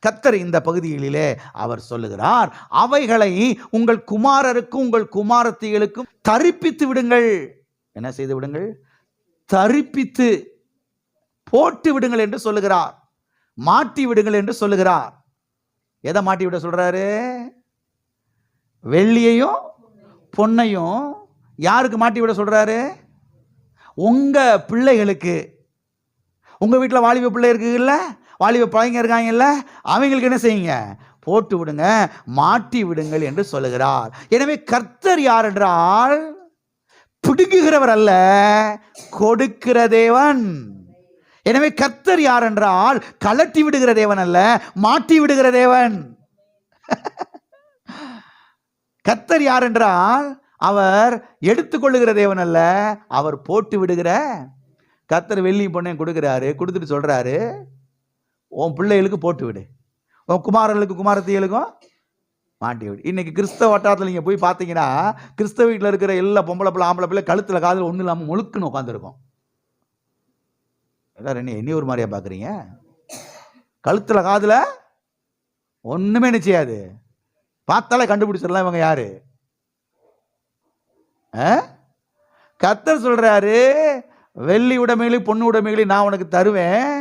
கர்த்தர் இந்த பகுதிகளிலே அவர் சொல்லுகிறார், அவைகளை உங்கள் குமாரருக்கும் உங்கள் குமாரத்திகளுக்கும் தரிப்பித்து விடுங்கள். என்ன செய்து விடுங்கள்? தரிப்பித்து போட்டு விடுங்கள் என்று சொல்லுகிறார். மாட்டி விடுங்கள் என்று சொல்லுகிறார். எதை மாட்டி விட சொல்றாரு? வெள்ளியையும் பொன்னையும் யாருக்கு மாட்டி விட சொல்றாரு? உங்க பிள்ளைகளுக்கு. உங்க வீட்டில் வாலிப பிள்ளை இருக்குல்ல, வாலிப பையங்க இருக்காங்கல்ல, அவங்களுக்கு என்ன செய்யுங்க? போட்டு விடுங்க, மாட்டி விடுங்கள் என்று சொல்லுகிறார். எனவே கர்த்தர் யார் என்றால் பிடுங்குகிறவர் அல்ல, கொடுக்கிற தேவன். எனவே கர்த்தர் யார் என்றால் கலட்டி விடுகிற தேவன் அல்ல, மாட்டி விடுகிற தேவன். கர்த்தர் யார் என்றால் அவர் எடுத்துக்கொள்ளுகிற தேவன் அல்ல, அவர் போட்டு விடுகிற. கர்த்தர் வெள்ளி பொண்ணையும் கொடுக்கிறாரு, கொடுத்துட்டு சொல்றாரு, உன் பிள்ளைகளுக்கு போட்டு விடு, உன் குமாரர்களுக்கு குமாரத்திகளுக்கும் மாட்டி விடு. இன்னைக்கு கிறிஸ்தவ வட்டாரத்தில் நீங்க போய் பார்த்தீங்கன்னா, கிறிஸ்தவ வீட்டில் இருக்கிற எல்லா பொம்பளை பிள்ளை ஆம்பளை பிள்ளை கழுத்துல காதில் ஒன்றும் இல்லாமல் முழுக்குன்னு உட்காந்துருக்கும். எல்லாரும் என்ன ஒரு மாதிரியா பார்க்குறீங்க? கழுத்துல காதில் ஒன்றுமே நிச்சயாது, பார்த்தாலே கண்டுபிடிச்சிடலாம் இவங்க யாரு. கர்த்தர் சொல்றாரு, வெள்ளி உடைமைகளை பொண்ணு உடைமைகளை நான் உனக்கு தருவேன்,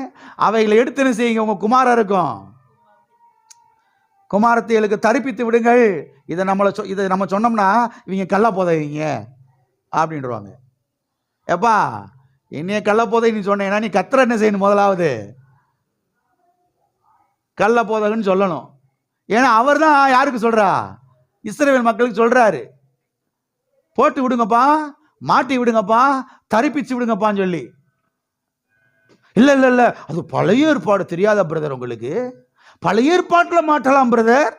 அவைகளை எடுத்து என்ன செய்யுங்க? உங்க குமாரருக்கும் குமாரத்திகளுக்கு தரிப்பித்து விடுங்கள். இதை நம்ம சொன்னோம்னா இவங்க கள்ள போதைங்க அப்படின்றாங்க. எப்பா என்னைய கள்ள போதை நீ சொன்னேன்னா நீ கர்த்தர் என்ன செய்யணும்? முதலாவது கள்ள போதகன்னு சொல்லணும். ஏன்னா அவர் தான் யாருக்கு சொல்றா? இஸ்ரவேல் மக்களுக்கு சொல்றாரு, போட்டு விடுங்கப்பா, மாட்டி விடுங்கப்பா, தரிப்பிச்சு விடுங்கப்பான்னு சொல்லி. இல்ல இல்ல இல்ல, அது பழைய ஏற்பாடு தெரியாத பிரதர் உங்களுக்கு. பழைய ஏற்பாட்டில் மாட்டலாம் பிரதர்,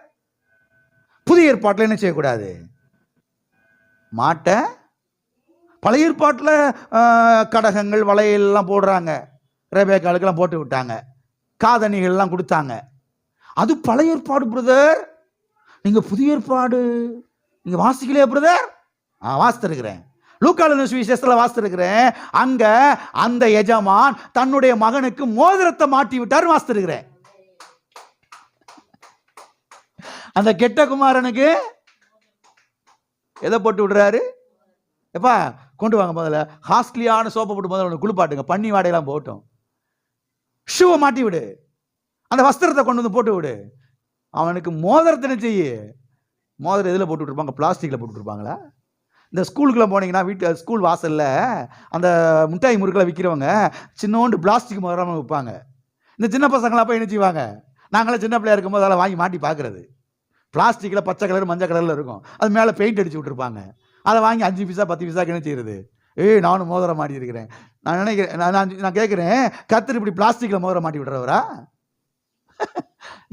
புதிய ஏற்பாட்டில் என்ன செய்யக்கூடாது? மாட்ட. பழைய ஏற்பாட்டில் கடகங்கள் வளையல்லாம் போடுறாங்க, ரேபேக்காளுக்கெல்லாம் போட்டு விட்டாங்க, காதணிகள்லாம் கொடுத்தாங்க. அது பழைய ஏற்பாடு பிரதர். நீங்க புதிய ஏற்பாடு நீங்க வாசிக்கலையா பிரதர்? வாசித்திருக்கிறேன், லூக்கான சுவிசேஷத்துல வாசித்திருக்கிறேன். அங்க அந்த எஜமான் தன்னுடைய மகனுக்கு மோதிரத்தை மாட்டி விட்டார், வாசித்திருக்கிறேன். அந்த கெட்ட குமாரனுக்கு எதை போட்டு விடுறாரு? எப்பா கொண்டு வாங்க, முதல்ல காஸ்ட்லியான சோப்பை போட்டு முதல்ல குளிப்பாட்டுங்க, பண்ணி வாடையெல்லாம் போட்டோம். ஷூவை மாட்டி விடு, அந்த வஸ்திரத்தை கொண்டு வந்து போட்டு விடு. அவனுக்கு மோதிரத்தை என்ன செய்ய? மோதிரம் எதில் போட்டு விட்டுருப்பாங்க? பிளாஸ்டிக்கில் போட்டு விட்டுருப்பாங்களா? இந்த ஸ்கூலுக்குள்ள போனீங்கன்னா, வீட்டு ஸ்கூல் வாசலில் அந்த முட்டாய் முறுக்கில் விற்கிறவங்க சின்னோண்டு பிளாஸ்டிக் மோதிரம் விற்பாங்க. இந்த சின்ன பசங்களாம் போய் என்ன செய்வாங்க? நாங்களாம் சின்ன பிள்ளையா இருக்கும்போது அதெல்லாம் வாங்கி மாட்டி பார்க்குறது. பிளாஸ்டிக்கில் பச்சை கலர் மஞ்சள் கலரில் இருக்கும், அது மேலே பெயிண்ட் அடிச்சு விட்டுருப்பாங்க. அதை வாங்கி 5 பைசா 10 பைசாக்கு என்ன செய்யறது? நானும் மோதிரம் மாட்டி இருக்கிறேன். நான் நினைக்கிறேன், நான் கேட்குறேன், கர்த்தர் இப்படி பிளாஸ்டிக்கில் மோதிரம் மாட்டி விடுறவரா?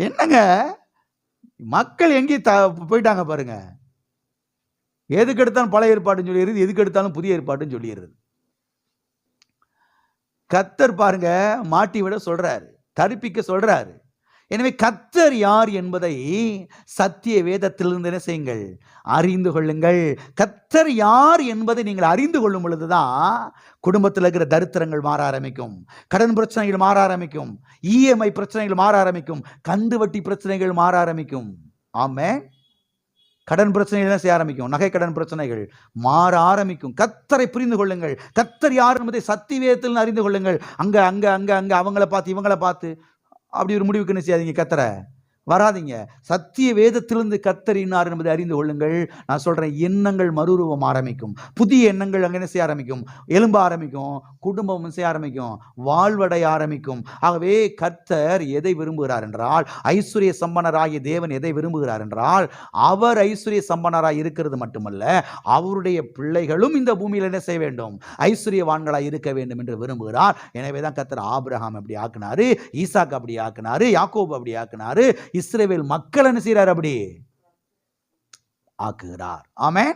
என்னங்க மக்கள் எங்கேயும் போயிட்டாங்க பாருங்க. எதுக்கு எடுத்தாலும் பழைய ஏற்பாடுன்னு சொல்லிடுறது, எதுக்கு எடுத்தாலும் புதிய ஏற்பாடுன்னு சொல்லிடுறது. கர்த்தர் பாருங்க மாட்டி விட சொல்றாரு, தரிப்பிக்க சொல்றாரு. எனவே கர்த்தர் யார் என்பதை சத்திய வேதத்திலிருந்து என்ன செய்யுங்கள்? அறிந்து கொள்ளுங்கள். கர்த்தர் யார் என்பதை நீங்கள் அறிந்து கொள்ளும் பொழுதுதான் குடும்பத்தில் இருக்கிற தரித்திரங்கள் மாற ஆரம்பிக்கும், கடன் பிரச்சனைகள் மாற ஆரம்பிக்கும், இஎம்ஐ பிரச்சனைகள் மாற ஆரம்பிக்கும், கந்து வட்டி பிரச்சனைகள் மாற ஆரம்பிக்கும். ஆமென். கடன் பிரச்சனைகள் என்ன செய்ய ஆரம்பிக்கும்? நகை கடன் பிரச்சனைகள் மாற ஆரம்பிக்கும். கர்த்தரை புரிந்து கொள்ளுங்கள். கர்த்தர் யார் என்பதை சத்திய வேதத்தில் அறிந்து கொள்ளுங்கள். அங்க அங்க அங்க அங்க அவங்கள பார்த்து இவங்கள பார்த்து அப்படி ஒரு முடிவுக்கு என்ன செய்யாதீங்க, கர்த்தரை வராதிங்க. சத்திய வேதத்திலிருந்து கர்த்தர் இன்னார் என்பதை அறிந்து கொள்ளுங்கள். நான் சொல்றேன், எண்ணங்கள் மறுரூபம் ஆரம்பிக்கும், புதிய எண்ணங்கள் அங்கே என்ன செய்ய ஆரம்பிக்கும்? எலும்ப ஆரம்பிக்கும், குடும்பம் செய்ய ஆரம்பிக்கும், வாழ்வடைய ஆரம்பிக்கும். ஆகவே கர்த்தர் எதை விரும்புகிறார் என்றால், ஐஸ்வர்ய சம்பனராகிய தேவன் எதை விரும்புகிறார் என்றால், அவர் ஐஸ்வர்ய சம்பனராய் இருக்கிறது மட்டுமல்ல, அவருடைய பிள்ளைகளும் இந்த பூமியில் என்ன செய்ய வேண்டும்? ஐஸ்வர்யவான்களாய் இருக்க வேண்டும் என்று விரும்புகிறார். எனவேதான் கர்த்தர் ஆபிரகாம் அப்படி ஆக்குனாரு, ஈசாக்கு அப்படி ஆக்குனாரு, யாக்கோபு அப்படி ஆக்குனாரு, இஸ்ரவேல் மக்கள் என்ன செய்றார்? அப்படி ஆக்குகிறார். ஆமென்.